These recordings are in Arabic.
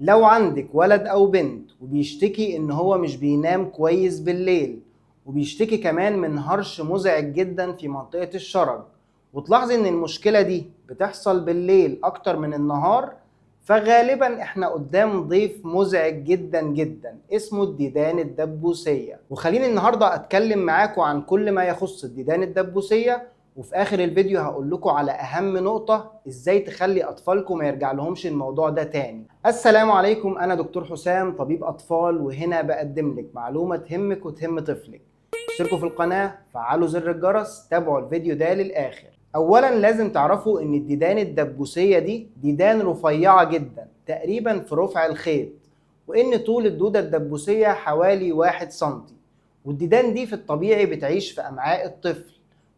لو عندك ولد أو بنت وبيشتكي إن هو مش بينام كويس بالليل، وبيشتكي كمان من هرش مزعج جدا في منطقة الشرج، وتلاحظي إن المشكلة دي بتحصل بالليل أكتر من النهار، فغالبا احنا قدام ضيف مزعج جدا جدا اسمه الديدان الدبوسية. وخليني النهاردة أتكلم معاكم عن كل ما يخص الديدان الدبوسية، وفي آخر الفيديو هقول لكم على أهم نقطة إزاي تخلي أطفالكم ما يرجع لهمش الموضوع ده تاني. السلام عليكم، أنا دكتور حسام طبيب أطفال، وهنا بقدم لك معلومة تهمك وتهم طفلك. اشتركوا في القناة، فعلوا زر الجرس، تابعوا الفيديو ده للآخر. أولا لازم تعرفوا إن الديدان الدبوسية دي ديدان رفيعة جدا تقريبا في رفع الخيط، وإن طول الدودة الدبوسية حوالي 1 سنتي. والديدان دي في الطبيعي بتعيش في أمعاء الطفل،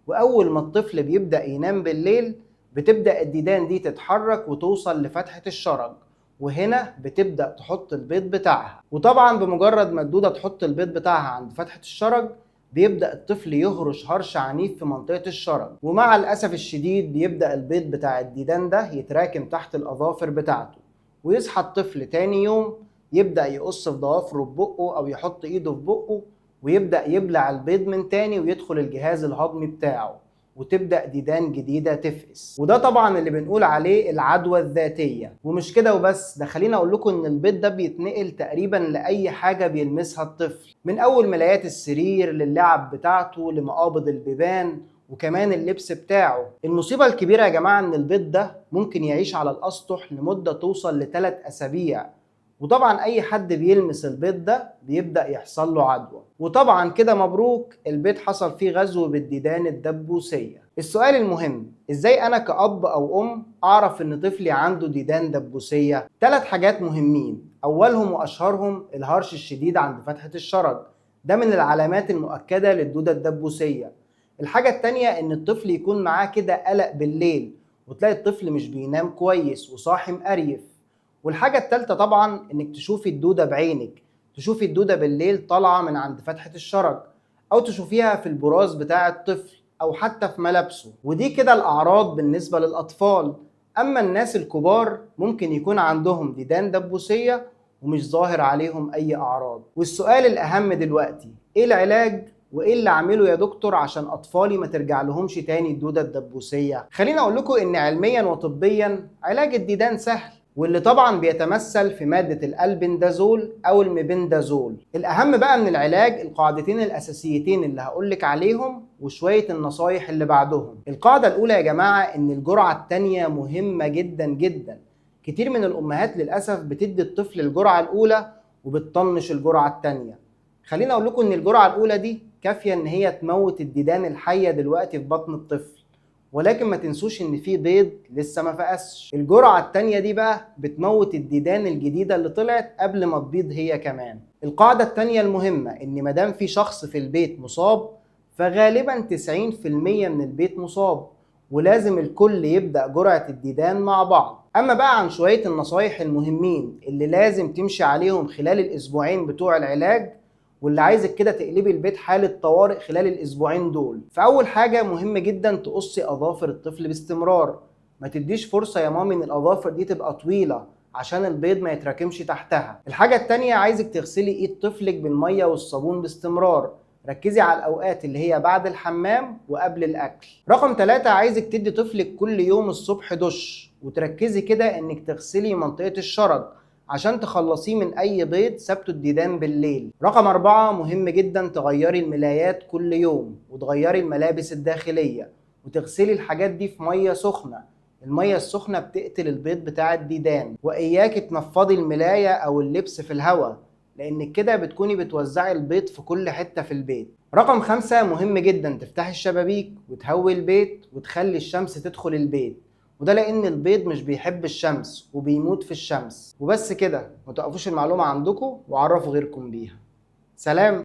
وأول ما الطفل بيبدأ ينام بالليل بتبدأ الديدان دي تتحرك وتوصل لفتحة الشرج، وهنا بتبدأ تحط البيض بتاعها. وطبعا بمجرد ما الدودة تحط البيض بتاعها عند فتحة الشرج بيبدأ الطفل يهرش هرش عنيف في منطقة الشرج، ومع الأسف الشديد بيبدأ البيض بتاع الديدان ده يتراكم تحت الأظافر بتاعته، ويصحى الطفل تاني يوم يبدأ يقص في ضوافره ببقه أو يحط إيده في بقه، ويبدأ يبلع البيض من تاني ويدخل الجهاز الهضمي بتاعه، وتبدأ ديدان جديدة تفقس. وده طبعا اللي بنقول عليه العدوى الذاتية. ومش كده وبس، ده خليني اقول لكم ان البيض ده بيتنقل تقريبا لاي حاجة بيلمسها الطفل، من اول ملايات السرير للعب بتاعته لمقابض البيبان وكمان اللبس بتاعه. المصيبة الكبيرة يا جماعة ان البيض ده ممكن يعيش على الاسطح لمدة توصل ل3 اسابيع، وطبعا اي حد بيلمس البيض ده بيبدأ يحصل له عدوى. وطبعا كده مبروك، البيض حصل فيه غزو بالديدان الدبوسية. السؤال المهم، ازاي انا كأب او ام اعرف ان طفلي عنده ديدان دبوسية؟ 3 حاجات مهمين. اولهم واشهرهم الهرش الشديد عند فتحة الشرج، ده من العلامات المؤكدة للدودة الدبوسية. الحاجة التانية ان الطفل يكون معاه كده قلق بالليل، وتلاقي الطفل مش بينام كويس وصاحي مقريف. والحاجة التالتة طبعا انك تشوفي الدودة بعينك، تشوفي الدودة بالليل طالعة من عند فتحة الشرج، او تشوفيها في البراز بتاع الطفل او حتى في ملابسه. ودي كده الاعراض بالنسبة للاطفال. اما الناس الكبار ممكن يكون عندهم ديدان دبوسية ومش ظاهر عليهم اي اعراض. والسؤال الاهم دلوقتي، ايه العلاج وايه اللي اعمله يا دكتور عشان اطفالي ما ترجع لهمش تاني الدودة الدبوسية؟ خليني اقول لكم ان علميا وطبيا علاج الديدان سهل، واللي طبعا بيتمثل في مادة الألبندازول أو الميبندازول. الأهم بقى من العلاج القاعدتين الأساسيتين اللي هقولك عليهم وشوية النصايح اللي بعدهم. القاعدة الأولى يا جماعة إن الجرعة التانية مهمة جدا جدا. كتير من الأمهات للأسف بتدي الطفل الجرعة الأولى وبتطنش الجرعة التانية. خليني أقول لكم إن الجرعة الأولى دي كافية إن هي تموت الديدان الحية دلوقتي في بطن الطفل، ولكن ما تنسوش ان في بيض لسه ما فقسش. الجرعة التانية دي بقى بتموت الديدان الجديدة اللي طلعت قبل ما تبيض هي كمان. القاعدة التانية المهمة ان مادام في شخص في البيت مصاب، فغالبا 90% من البيت مصاب، ولازم الكل يبدأ جرعة الديدان مع بعض. اما بقى عن شوية النصايح المهمين اللي لازم تمشي عليهم خلال الاسبوعين بتوع العلاج، واللي عايزك كده تقلبي البيت حالة طوارئ خلال الاسبوعين دول. فاول حاجة مهم جدا تقصي اظافر الطفل باستمرار. ما تديش فرصة يا مامي ان الاظافر دي تبقى طويلة عشان البيض ما يتراكمش تحتها. الحاجة التانية عايزك تغسلي ايد طفلك بالمية والصابون باستمرار. ركزي على الاوقات اللي هي بعد الحمام وقبل الاكل. رقم 3، عايزك تدي طفلك كل يوم الصبح دش، وتركزي كده انك تغسلي منطقة الشرج عشان تخلصيه من اي بيض سابته الديدان بالليل. رقم 4، مهم جدا تغيري الملايات كل يوم، وتغيري الملابس الداخلية، وتغسلي الحاجات دي في مية سخنة. المية السخنة بتقتل البيض بتاع الديدان. واياك تنفضي الملاية او اللبس في الهواء، لانك كده بتكوني بتوزعي البيض في كل حتة في البيت. رقم 5، مهم جدا تفتحي الشبابيك وتهوي البيت وتخلي الشمس تدخل البيت، وده لان البيض مش بيحب الشمس وبيموت في الشمس. وبس كده، ما توقفوش المعلومة عندكم وعرفوا غيركم بيها. سلام.